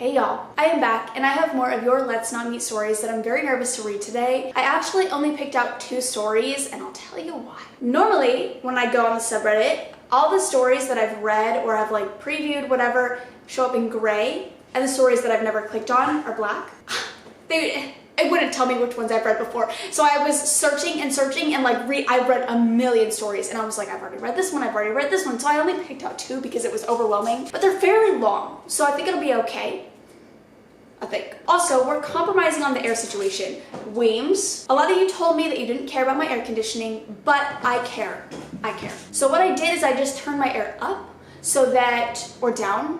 Hey y'all, I am back and I have more of your Let's Not Meet stories that I'm very nervous to read today. I actually only picked out 2 stories and I'll tell you why. Normally, when I go on the subreddit, all the stories that I've read or have like previewed, whatever, show up in gray, and the stories that I've never clicked on are black. It wouldn't tell me which ones I've read before. So I was searching and I read a million stories and I was like, I've already read this one, I've already read this one. So I only picked out 2 because it was overwhelming, but they're fairly long. So I think it'll be okay. I think. Also, we're compromising on the air situation. Weems, a lot of you told me that you didn't care about my air conditioning, but I care. I care. So what I did is I just turned my air up so that, or down,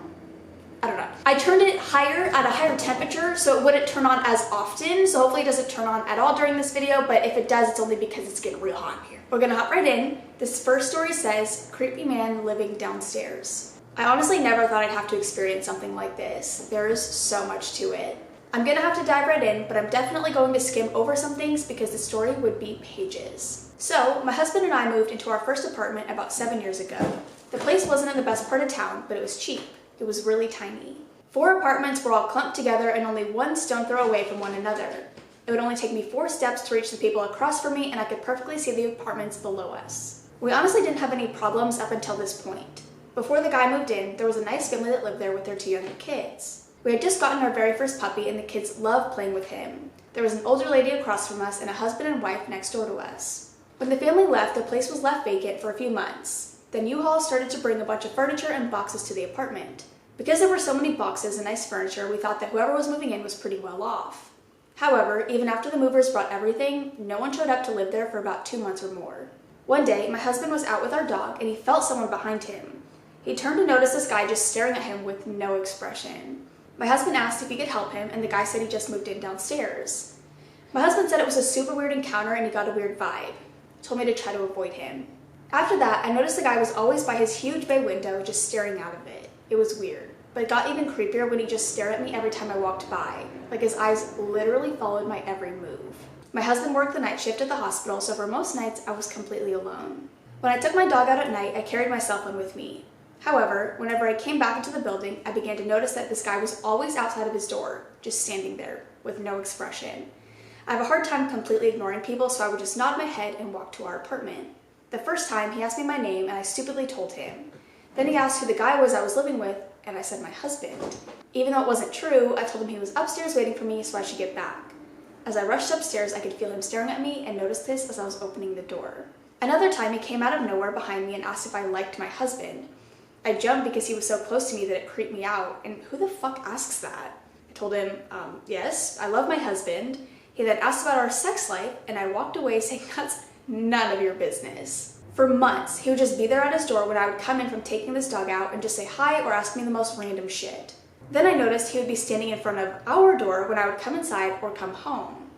I don't know. I turned it higher at a higher temperature so it wouldn't turn on as often. So hopefully it doesn't turn on at all during this video, but if it does, it's only because it's getting real hot in here. We're gonna hop right in. This first story says, creepy man living downstairs. I honestly never thought I'd have to experience something like this. There is so much to it. I'm gonna have to dive right in, but I'm definitely going to skim over some things because the story would be pages. So, my husband and I moved into our first apartment about 7 years ago. The place wasn't in the best part of town, but it was cheap. It was really tiny. 4 apartments were all clumped together and only one stone throw away from one another. It would only take me 4 steps to reach the people across from me and I could perfectly see the apartments below us. We honestly didn't have any problems up until this point. Before the guy moved in, there was a nice family that lived there with their 2 younger kids. We had just gotten our very first puppy and the kids loved playing with him. There was an older lady across from us and a husband and wife next door to us. When the family left, the place was left vacant for a few months. Then U-Haul started to bring a bunch of furniture and boxes to the apartment. Because there were so many boxes and nice furniture, we thought that whoever was moving in was pretty well off. However, even after the movers brought everything, no one showed up to live there for about 2 months or more. One day, my husband was out with our dog and he felt someone behind him. He turned to notice this guy just staring at him with no expression. My husband asked if he could help him, and the guy said he just moved in downstairs. My husband said it was a super weird encounter and he got a weird vibe. He told me to try to avoid him. After that, I noticed the guy was always by his huge bay window just staring out of it. It was weird, but it got even creepier when he just stared at me every time I walked by. Like his eyes literally followed my every move. My husband worked the night shift at the hospital, so for most nights I was completely alone. When I took my dog out at night, I carried my cell phone with me. However, whenever I came back into the building, I began to notice that this guy was always outside of his door, just standing there, with no expression. I have a hard time completely ignoring people, so I would just nod my head and walk to our apartment. The first time, he asked me my name, and I stupidly told him. Then he asked who the guy was I was living with, and I said my husband. Even though it wasn't true, I told him he was upstairs waiting for me, so I should get back. As I rushed upstairs, I could feel him staring at me, and noticed this as I was opening the door. Another time, he came out of nowhere behind me and asked if I liked my husband. I jumped because he was so close to me that it creeped me out, and who the fuck asks that? I told him, yes, I love my husband. He then asked about our sex life, and I walked away saying that's none of your business. For months, he would just be there at his door when I would come in from taking this dog out and just say hi or ask me the most random shit. Then I noticed he would be standing in front of our door when I would come inside or come home.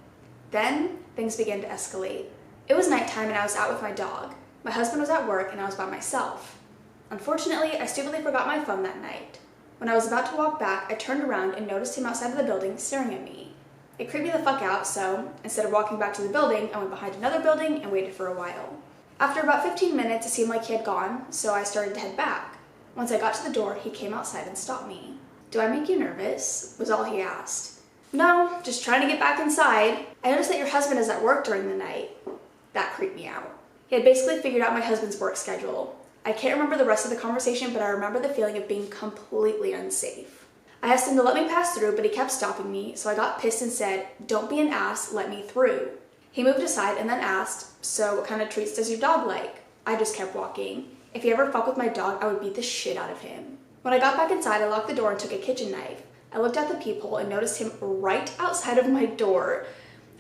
Then, things began to escalate. It was nighttime and I was out with my dog. My husband was at work and I was by myself. Unfortunately, I stupidly forgot my phone that night. When I was about to walk back, I turned around and noticed him outside of the building staring at me. It creeped me the fuck out, so instead of walking back to the building, I went behind another building and waited for a while. After about 15 minutes, it seemed like he had gone, so I started to head back. Once I got to the door, he came outside and stopped me. "Do I make you nervous?" was all he asked. "No, just trying to get back inside. I noticed that your husband is at work during the night." That creeped me out. He had basically figured out my husband's work schedule. I can't remember the rest of the conversation, but I remember the feeling of being completely unsafe. I asked him to let me pass through, but he kept stopping me, so I got pissed and said, "Don't be an ass, let me through." He moved aside and then asked, "So what kind of treats does your dog like?" I just kept walking. If he ever fucked with my dog, I would beat the shit out of him. When I got back inside, I locked the door and took a kitchen knife. I looked out the peephole and noticed him right outside of my door.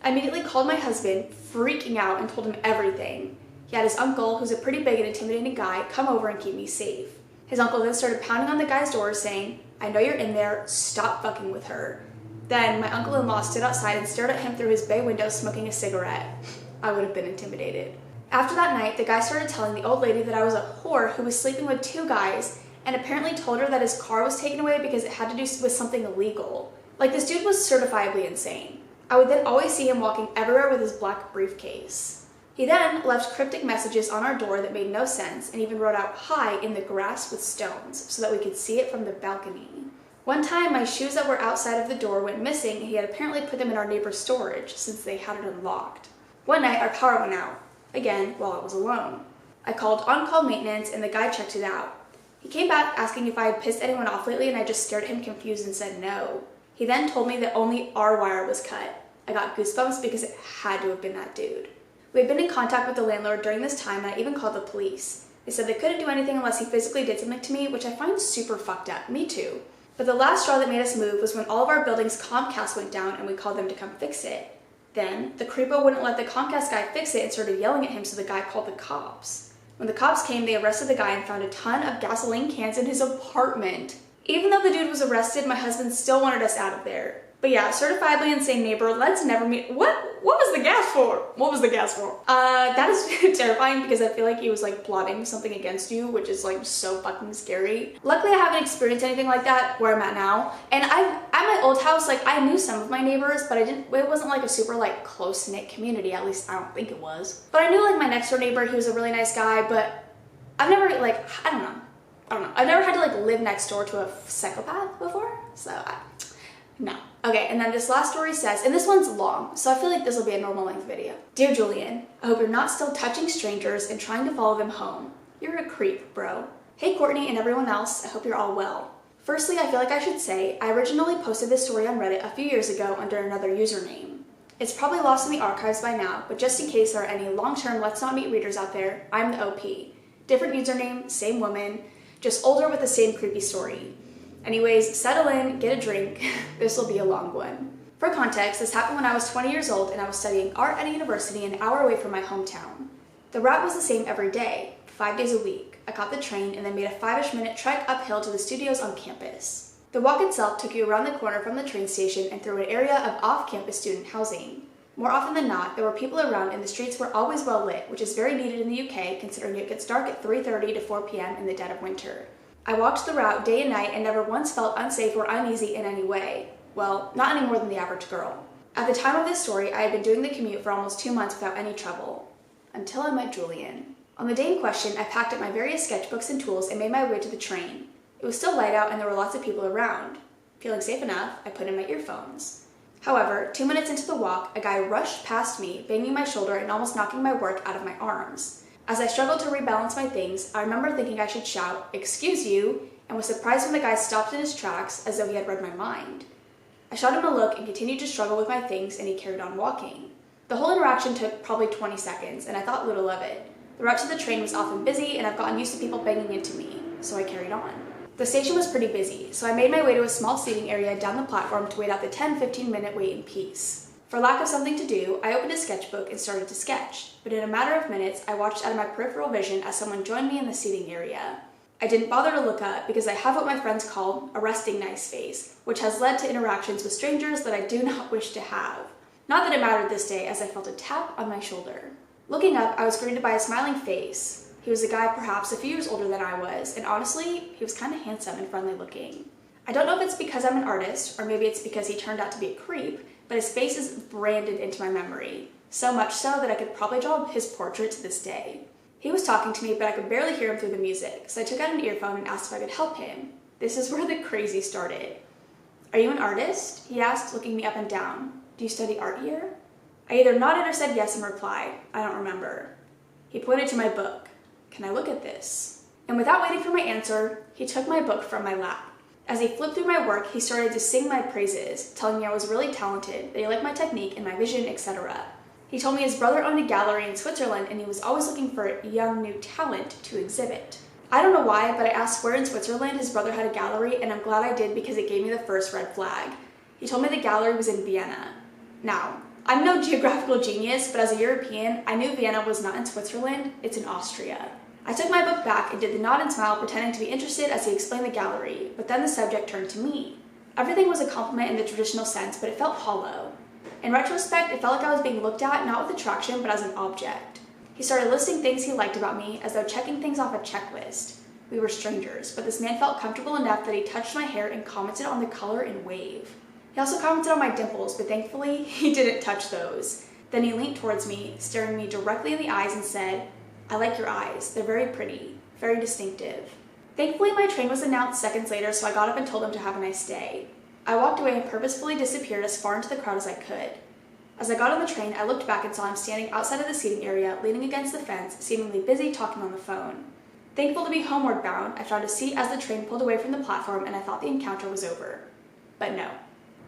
I immediately called my husband, freaking out, and told him everything. He had his uncle, who's a pretty big and intimidating guy, come over and keep me safe. His uncle then started pounding on the guy's door saying, "I know you're in there, stop fucking with her." Then my uncle-in-law stood outside and stared at him through his bay window smoking a cigarette. I would have been intimidated. After that night, the guy started telling the old lady that I was a whore who was sleeping with 2 guys and apparently told her that his car was taken away because it had to do with something illegal. Like, this dude was certifiably insane. I would then always see him walking everywhere with his black briefcase. He then left cryptic messages on our door that made no sense and even wrote out "hi" in the grass with stones so that we could see it from the balcony. One time, my shoes that were outside of the door went missing, and he had apparently put them in our neighbor's storage since they had it unlocked. One night, our power went out, again, while I was alone. I called on-call maintenance, and the guy checked it out. He came back asking if I had pissed anyone off lately, and I just stared at him confused and said no. He then told me that only our wire was cut. I got goosebumps because it had to have been that dude. We had been in contact with the landlord during this time, and I even called the police. They said they couldn't do anything unless he physically did something to me, which I find super fucked up. Me too. But the last straw that made us move was when all of our buildings' Comcast went down and we called them to come fix it. Then, the creepo wouldn't let the Comcast guy fix it and started yelling at him, so the guy called the cops. When the cops came, they arrested the guy and found a ton of gasoline cans in his apartment. Even though the dude was arrested, my husband still wanted us out of there. But yeah, certifiably insane neighbor, let's never meet. What was the gas for? What was the gas for? That is terrifying because I feel like he was like plotting something against you, which is like so fucking scary. Luckily, I haven't experienced anything like that where I'm at now. And at my old house, like I knew some of my neighbors, but it wasn't like a super like close-knit community. At least I don't think it was. But I knew like my next door neighbor, he was a really nice guy, but I've never like, I don't know. I've never had to like live next door to a psychopath before, so no. Okay, and then this last story says, and this one's long, so I feel like this will be a normal length video. Dear Julian, I hope you're not still touching strangers and trying to follow them home. You're a creep, bro. Hey Courtney and everyone else, I hope you're all well. Firstly, I feel like I should say, I originally posted this story on Reddit a few years ago under another username. It's probably lost in the archives by now, but just in case there are any long-term Let's Not Meet readers out there, I'm the OP. Different username, same woman, just older with the same creepy story. Anyways, settle in, get a drink. This will be a long one. For context, this happened when I was 20 years old and I was studying art at a university an hour away from my hometown. The route was the same every day, 5 days a week. I caught the train and then made a 5-ish minute trek uphill to the studios on campus. The walk itself took you around the corner from the train station and through an area of off-campus student housing. More often than not, there were people around and the streets were always well lit, which is very needed in the UK considering it gets dark at 3:30 to 4 p.m. in the dead of winter. I walked the route day and night and never once felt unsafe or uneasy in any way. Well, not any more than the average girl. At the time of this story, I had been doing the commute for almost 2 months without any trouble. Until I met Julian. On the day in question, I packed up my various sketchbooks and tools and made my way to the train. It was still light out and there were lots of people around. Feeling safe enough, I put in my earphones. However, 2 minutes into the walk, a guy rushed past me, banging my shoulder and almost knocking my work out of my arms. As I struggled to rebalance my things, I remember thinking I should shout, "Excuse you," and was surprised when the guy stopped in his tracks as though he had read my mind. I shot him a look and continued to struggle with my things, and he carried on walking. The whole interaction took probably 20 seconds, and I thought little of it. The route to the train was often busy, and I've gotten used to people banging into me, so I carried on. The station was pretty busy, so I made my way to a small seating area down the platform to wait out the 10-15 minute wait in peace. For lack of something to do, I opened a sketchbook and started to sketch, but in a matter of minutes, I watched out of my peripheral vision as someone joined me in the seating area. I didn't bother to look up because I have what my friends call a resting nice face, which has led to interactions with strangers that I do not wish to have. Not that it mattered this day as I felt a tap on my shoulder. Looking up, I was greeted by a smiling face. He was a guy perhaps a few years older than I was, and honestly, he was kind of handsome and friendly looking. I don't know if it's because I'm an artist, or maybe it's because he turned out to be a creep, but his face is branded into my memory. So much so that I could probably draw his portrait to this day. He was talking to me, but I could barely hear him through the music, so I took out an earphone and asked if I could help him. This is where the crazy started. "Are you an artist?" he asked, looking me up and down. "Do you study art here?" I either nodded or said yes in reply. I don't remember. He pointed to my book. "Can I look at this?" And without waiting for my answer, he took my book from my lap. As he flipped through my work, he started to sing my praises, telling me I was really talented, that he liked my technique and my vision, etc. He told me his brother owned a gallery in Switzerland and he was always looking for young, new talent to exhibit. I don't know why, but I asked where in Switzerland his brother had a gallery, and I'm glad I did because it gave me the first red flag. He told me the gallery was in Vienna. Now, I'm no geographical genius, but as a European, I knew Vienna was not in Switzerland, it's in Austria. I took my book back and did the nod and smile, pretending to be interested as he explained the gallery, but then the subject turned to me. Everything was a compliment in the traditional sense, but it felt hollow. In retrospect, it felt like I was being looked at not with attraction, but as an object. He started listing things he liked about me, as though checking things off a checklist. We were strangers, but this man felt comfortable enough that he touched my hair and commented on the color and wave. He also commented on my dimples, but thankfully, he didn't touch those. Then he leaned towards me, staring me directly in the eyes and said, "I like your eyes. They're very pretty, very distinctive." Thankfully, my train was announced seconds later, so I got up and told him to have a nice day. I walked away and purposefully disappeared as far into the crowd as I could. As I got on the train, I looked back and saw him standing outside of the seating area, leaning against the fence, seemingly busy talking on the phone. Thankful to be homeward bound, I found a seat as the train pulled away from the platform and I thought the encounter was over. But no.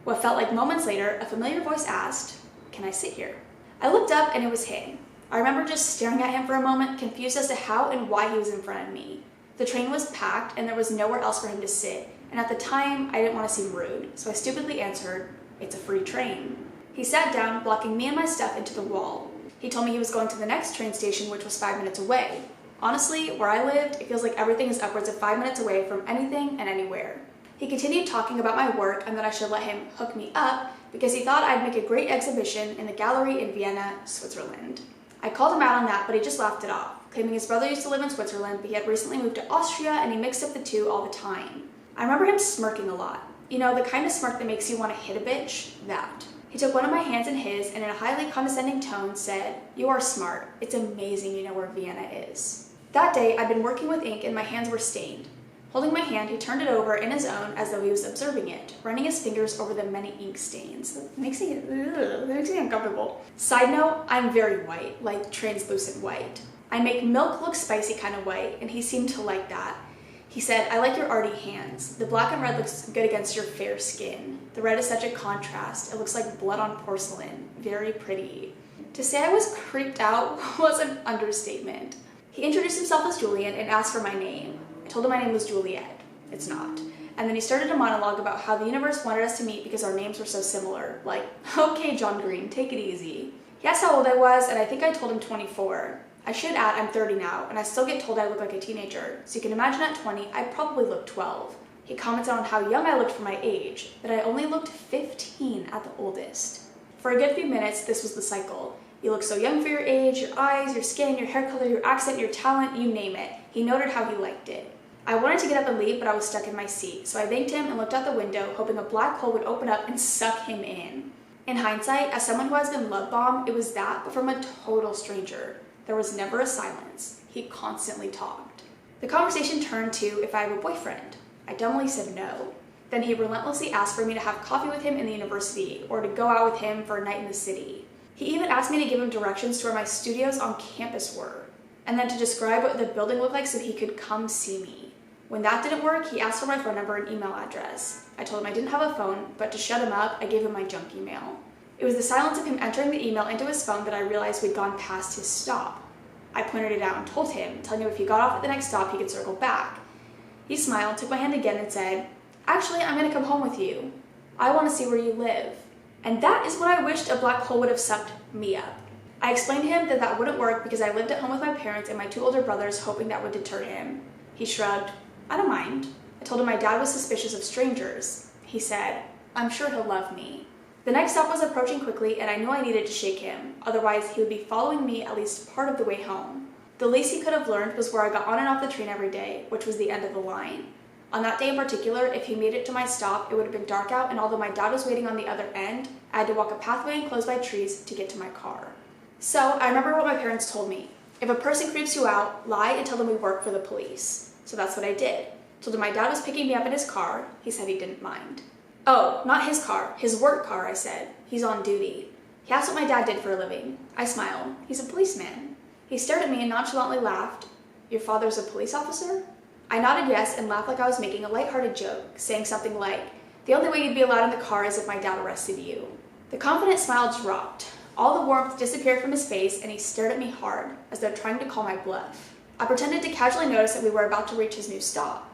What felt like moments later, a familiar voice asked, "Can I sit here?" I looked up and it was him. I remember just staring at him for a moment, confused as to how and why he was in front of me. The train was packed and there was nowhere else for him to sit, and at the time, I didn't want to seem rude, so I stupidly answered, "It's a free train." He sat down, blocking me and my stuff into the wall. He told me he was going to the next train station, which was 5 minutes away. Honestly, where I lived, it feels like everything is upwards of 5 minutes away from anything and anywhere. He continued talking about my work and that I should let him hook me up because he thought I'd make a great exhibition in the gallery in Vienna, Switzerland. I called him out on that, but he just laughed it off, claiming his brother used to live in Switzerland, but he had recently moved to Austria and he mixed up the two all the time. I remember him smirking a lot. You know, the kind of smirk that makes you want to hit a bitch? That. He took one of my hands in his and in a highly condescending tone said, "You are smart. It's amazing you know where Vienna is." That day, I'd been working with ink and my hands were stained. Holding my hand, he turned it over in his own as though he was observing it, running his fingers over the many ink stains. That makes me uncomfortable. Side note, I'm very white, like translucent white. I make milk look spicy kind of white, and he seemed to like that. He said, "I like your arty hands. The black and red looks good against your fair skin. The red is such a contrast. It looks like blood on porcelain. Very pretty." To say I was creeped out was an understatement. He introduced himself as Julian and asked for my name. I told him my name was Juliet. It's not. And then he started a monologue about how the universe wanted us to meet because our names were so similar. Like, "Okay, John Green, take it easy." He asked how old I was, and I think I told him 24. I should add I'm 30 now, and I still get told I look like a teenager, so you can imagine at 20, I probably looked 12. He commented on how young I looked for my age, that I only looked 15 at the oldest. For a good few minutes, this was the cycle. You look so young for your age, your eyes, your skin, your hair color, your accent, your talent, you name it. He noted how he liked it. I wanted to get up and leave, but I was stuck in my seat, so I thanked him and looked out the window, hoping a black hole would open up and suck him in. In hindsight, as someone who has been love bombed, it was that, but from a total stranger. There was never a silence. He constantly talked. The conversation turned to if I have a boyfriend. I dumbly said no. Then he relentlessly asked for me to have coffee with him in the university or to go out with him for a night in the city. He even asked me to give him directions to where my studios on campus were, and then to describe what the building looked like so he could come see me. When that didn't work, he asked for my phone number and email address. I told him I didn't have a phone, but to shut him up, I gave him my junk email. It was the silence of him entering the email into his phone that I realized we'd gone past his stop. I pointed it out and told him, telling him if he got off at the next stop, he could circle back. He smiled, took my hand again, and said, "Actually, I'm going to come home with you. I want to see where you live." And that is what I wished a black hole would have sucked me up. I explained to him that that wouldn't work because I lived at home with my parents and my 2 older brothers, hoping that would deter him. He shrugged. "I don't mind." I told him my dad was suspicious of strangers. He said, "I'm sure he'll love me." The next stop was approaching quickly, and I knew I needed to shake him, otherwise he would be following me at least part of the way home. The least he could have learned was where I got on and off the train every day, which was the end of the line. On that day in particular, if he made it to my stop, it would have been dark out, and although my dad was waiting on the other end, I had to walk a pathway enclosed by trees to get to my car. So I remember what my parents told me. If a person creeps you out, lie and tell them we work for the police. So that's what I did. Told him my dad was picking me up in his car. He said he didn't mind. "Oh, not his car, his work car," I said. "He's on duty." He asked what my dad did for a living. I smiled. "He's a policeman." He stared at me and nonchalantly laughed. "Your father's a police officer?" I nodded yes and laughed like I was making a lighthearted joke, saying something like, "The only way you'd be allowed in the car is if my dad arrested you." The confident smile dropped. All the warmth disappeared from his face and he stared at me hard, as though trying to call my bluff. I pretended to casually notice that we were about to reach his new stop.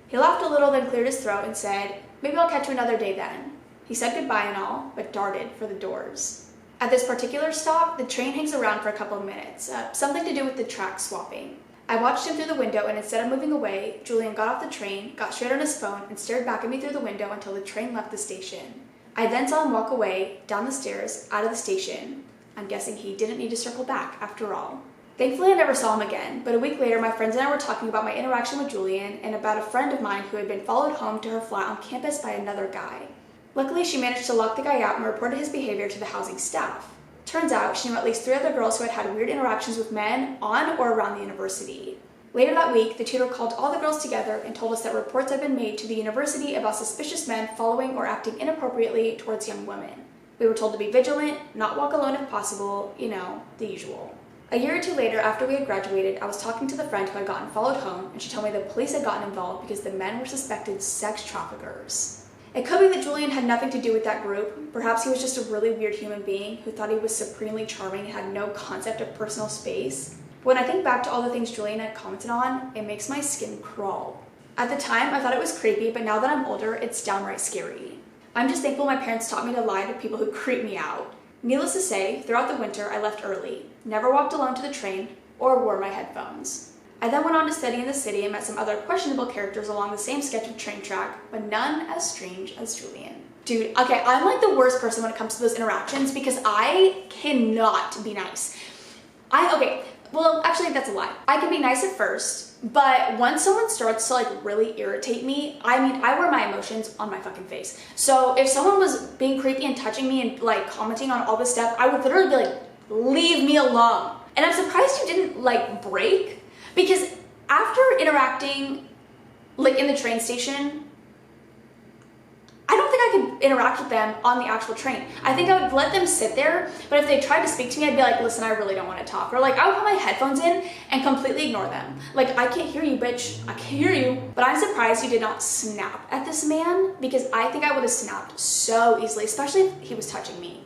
He laughed a little, then cleared his throat and said, "Maybe I'll catch you another day then." He said goodbye and all, but darted for the doors. At this particular stop, the train hangs around for a couple of minutes, something to do with the track swapping. I watched him through the window, and instead of moving away, Julian got off the train, got straight on his phone, and stared back at me through the window until the train left the station. I then saw him walk away, down the stairs, out of the station. I'm guessing he didn't need to circle back after all. Thankfully, I never saw him again, but a week later, my friends and I were talking about my interaction with Julian and about a friend of mine who had been followed home to her flat on campus by another guy. Luckily, she managed to lock the guy out and reported his behavior to the housing staff. Turns out, she knew at least 3 other girls who had had weird interactions with men on or around the university. Later that week, the tutor called all the girls together and told us that reports had been made to the university about suspicious men following or acting inappropriately towards young women. We were told to be vigilant, not walk alone if possible, you know, the usual. A year or two later, after we had graduated, I was talking to the friend who had gotten followed home, and she told me the police had gotten involved because the men were suspected sex traffickers. It could be that Julian had nothing to do with that group. Perhaps he was just a really weird human being who thought he was supremely charming and had no concept of personal space. When I think back to all the things Julian had commented on, it makes my skin crawl. At the time, I thought it was creepy, but now that I'm older, it's downright scary. I'm just thankful my parents taught me to lie to people who creep me out. Needless to say, throughout the winter, I left early, never walked alone to the train, or wore my headphones. I then went on to study in the city and met some other questionable characters along the same sketch of train track, but none as strange as Julian. Dude, okay, I'm like the worst person when it comes to those interactions because I cannot be nice. Well, actually, that's a lie. I can be nice at first, but once someone starts to like really irritate me, I wear my emotions on my fucking face. So if someone was being creepy and touching me and like commenting on all this stuff, I would literally be like, leave me alone. And I'm surprised you didn't like break, because after interacting like in the train station, I don't think I could interact with them on the actual train. I think I would let them sit there, but if they tried to speak to me, I'd be like, listen, I really don't want to talk. Or like, I would put my headphones in and completely ignore them. Like, I can't hear you, bitch. I can't hear you. But I'm surprised you did not snap at this man, because I think I would have snapped so easily, especially if he was touching me.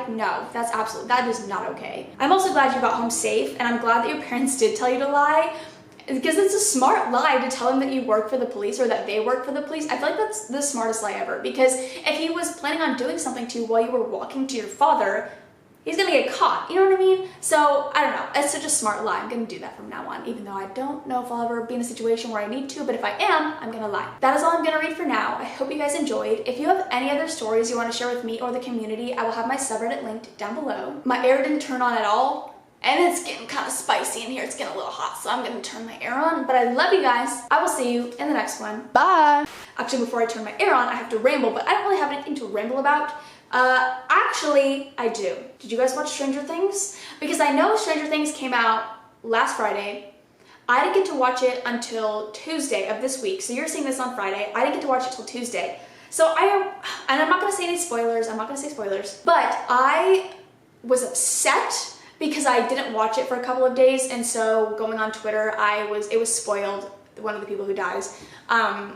No, that is not okay. I'm also glad you got home safe, and I'm glad that your parents did tell you to lie, because it's a smart lie to tell him that you work for the police or that they work for the police. I feel like that's the smartest lie ever, because if he was planning on doing something to you while you were walking to your father, he's gonna get caught, you know what I mean? So, I don't know, it's such a smart lie. I'm gonna do that from now on, even though I don't know if I'll ever be in a situation where I need to, but if I am, I'm gonna lie. That is all I'm gonna read for now. I hope you guys enjoyed. If you have any other stories you wanna share with me or the community, I will have my subreddit linked down below. My air didn't turn on at all, and it's getting kind of spicy in here. It's getting a little hot, so I'm gonna turn my air on. But I love you guys. I will see you in the next one. Bye. Actually, before I turn my air on, I have to ramble, but I don't really have anything to ramble about. Actually, I do. Did you guys watch Stranger Things? Because I know Stranger Things came out last Friday. I didn't get to watch it until Tuesday of this week. So you're seeing this on Friday. I didn't get to watch it till Tuesday. So and I'm not gonna say any spoilers. I'm not gonna say spoilers, but I was upset because I didn't watch it for a couple of days, and so going on Twitter, it was spoiled, one of the people who dies.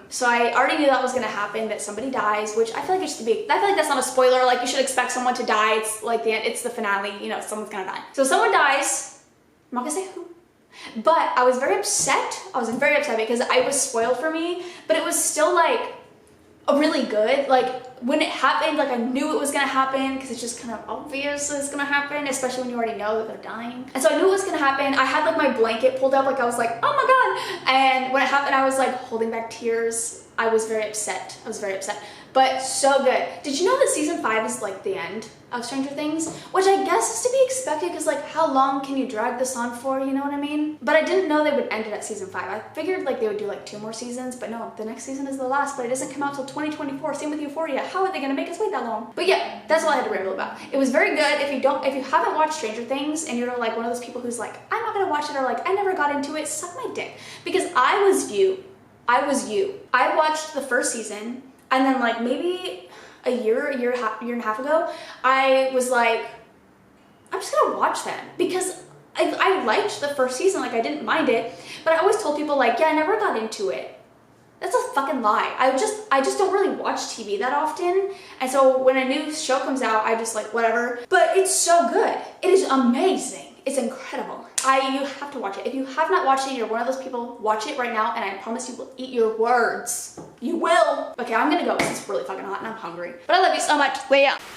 So I already knew that was gonna happen, that somebody dies, which I feel like I feel like that's not a spoiler. Like, you should expect someone to die. It's like it's the finale, you know, someone's gonna die. So someone dies. I'm not gonna say who. But I was very upset. I was very upset because it was spoiled for me, but it was still like really good. Like, when it happened, like, I knew it was gonna happen because it's just kind of obvious it's gonna happen, especially when you already know that they're dying. And so I knew it was gonna happen. I had like my blanket pulled up, like I was like, oh my god. And when it happened, I was like holding back tears. I was very upset. But so good. Did you know that season 5 is like the end of Stranger Things? Which I guess is to be expected, because like, how long can you drag this on for, you know what I mean? But I didn't know they would end it at season 5. I figured like they would do like 2 more seasons, but no, the next season is the last, but it doesn't come out till 2024. Same with Euphoria. How are they gonna make us wait that long? But yeah, that's all I had to ramble about. It was very good. If you haven't watched Stranger Things and you're like one of those people who's like, I'm not gonna watch it, or like, I never got into it, suck my dick. Because I was you. I watched the first season, and then like maybe a year and a half ago, I was like, I'm just gonna watch them, because I liked the first season, like I didn't mind it, but I always told people like, yeah, I never got into it. That's a fucking lie. I just don't really watch TV that often, and so when a new show comes out, I just like, whatever. But it's so good. It is amazing. It's incredible. You have to watch it. If you have not watched it, you're one of those people, watch it right now, and I promise you will eat your words. You will. Okay, I'm gonna go because it's really fucking hot and I'm hungry. But I love you so much. Way out.